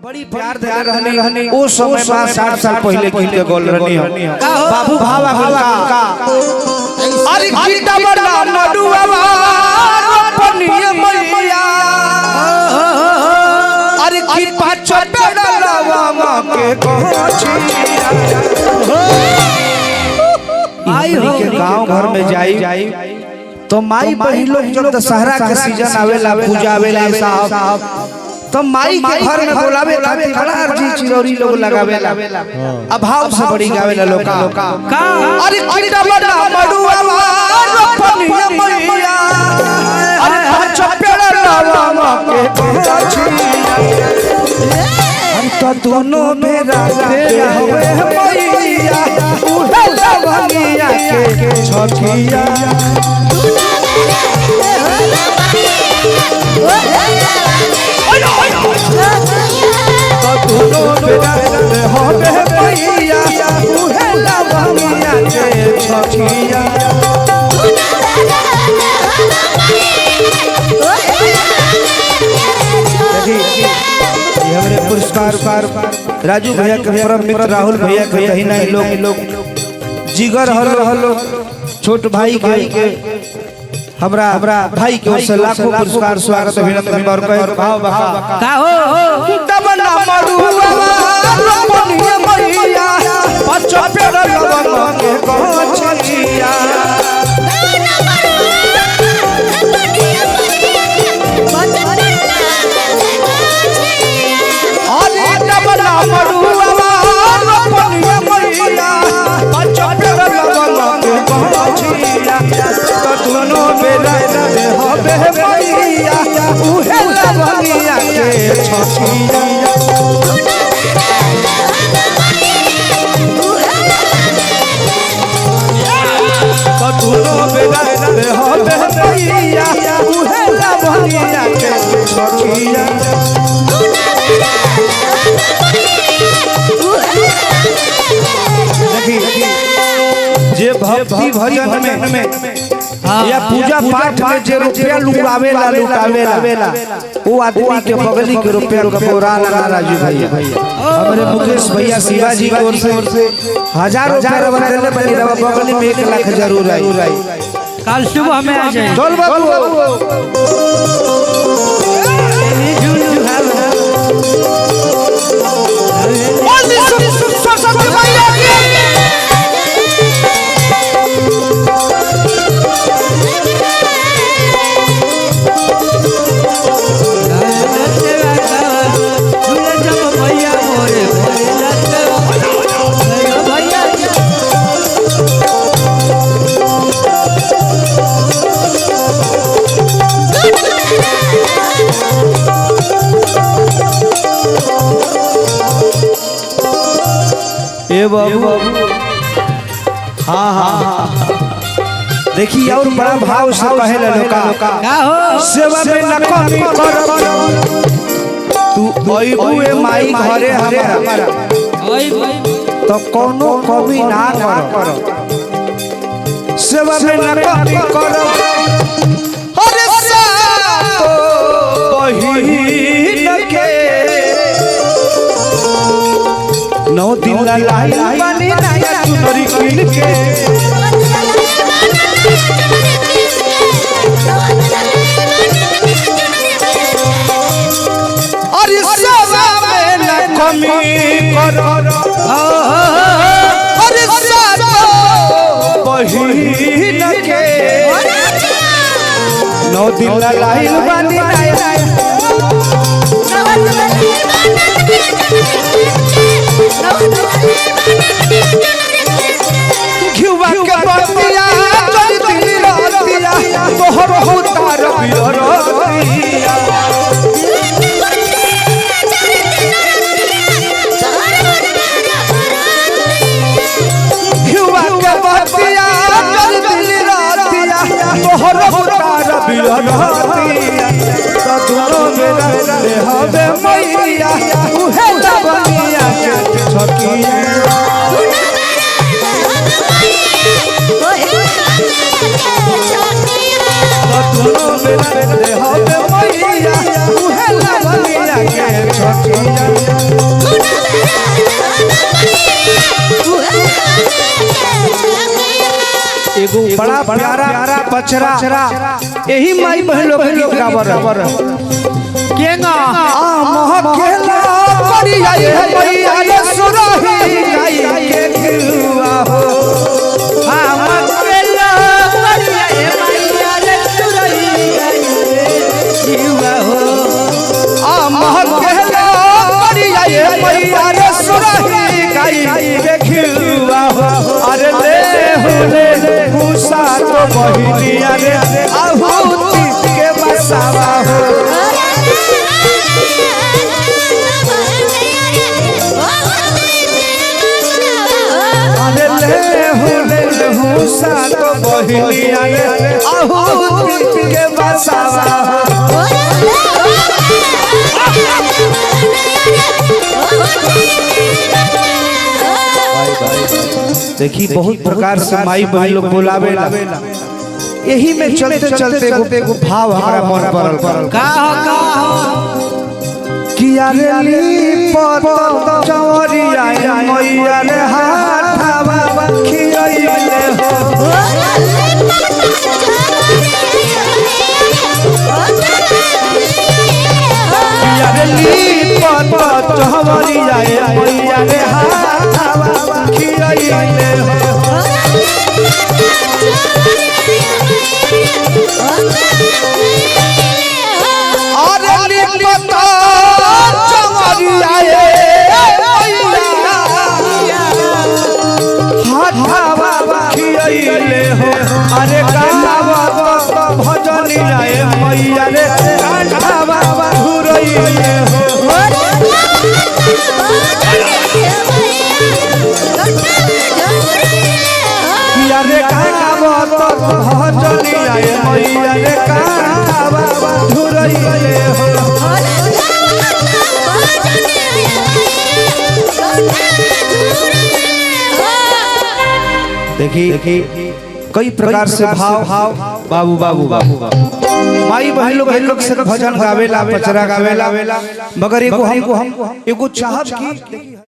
बड़ी प्यार दे रहनी उस समय 60 साल पहले गीत के गोल रहनी बाबू भावा का अरे गीता बड़ा मडुआ पनिया मैया अरे की पाँच पेड़ा लावा के गोछिया आई हो के गांव घर में जाई तो माई बहन लोग जब दशहरा के सीजन आवेला पूजा आवेला साहब तो माई के घर में बोलावे खातिर बड़ा अर्जी चिरौरी लोग लगावेला अभाव से बड़ी गावेला लोग का अरे गीता बड़ा मडुआ पनिया मैया अरे पाँच पेड़ा लावा के गोछिया तो दोनों मेरा होवे मैया उहे लवंगिया के छठिया तो दोनों मेरा होवे मैया उहे लवंगिया के छठिया हमारे पुरस्कार राजू भैया के परम मित्र राहुल भैया के कहीं नहीं लोग जिगर हलो छोट भाई के हमरा भाई के ओर से लाखों पुरस्कार स्वागत अभिनंदन और भाव का हो दबना मडुआ पनिया मैया पाँच पेड़ा लावा के गोछिया जे भक्ति भजन में या पूजा पाठ में जे रुपया लुटावेला वो आदमी के बगली के रुपया का पुरान राजू भैया हमारे मुकेश भैया शिवाजी की ओर से हजारों बगली में 1 लाख जरूर आई कल सुबह में आ जाए चल बाबू हाँ देखिए और बड़ा भाव से कहेला लोका सेवा में न कमी कर तू अइबुए माई घरे हमारा तो कोनो कमी ना कर सेवा में न कमी कर अरे बहिन के 9 दिन लाई बनी नया चुनरी किन के अरे सेवा में न कमी करो अरे बहिन के 9 दिन लाई बनी नया घिवा के बतिया चली दिल रतिया तोहर उतार बिरतिया घिवा के बतिया चली दिल रतिया तोहर उतार बिरतिया तो दोनों एगो बड़ा प्यारा पचरा यही माई बहन लोग के बराबर केंगा आ महकेला पड़ी आए मैया रे सुरही गाई के खिलुआ हो आ महकेला पड़ी आए मैया रे सुरही गाई के खिलुआ हो आ महकेला पड़ी आए मैया रे सुरही गाई के खिलुआ हो अरे ले भूसा तो बहिनिया रे आहुति के बसावा हो ले भूसा तो बहिनिया रे आहुति के बसावा हो देखी बहुत प्रकार से माई बहन लोग बुलावे यही में चलते चलते एगो भाव हमारा मन पड़ल का किया रे ली पर चवरिया मैया रे हाथावा खियाइले हो किया रे ली पर चवरिया मैया रे हाथावा खियाइले हो अरे पता चवरिया हाथावा खियाइले हो अरे गावा भजनिया मैया रे कांठावा घुरइले हो रे गावा भजनिया मैया रे कांठावा घुरइले हो देखी कई प्रकार से भाव बाबू माई बहन लोग से भजन गावेला पचरा गावेला मगर एगो हम एगो चाहत की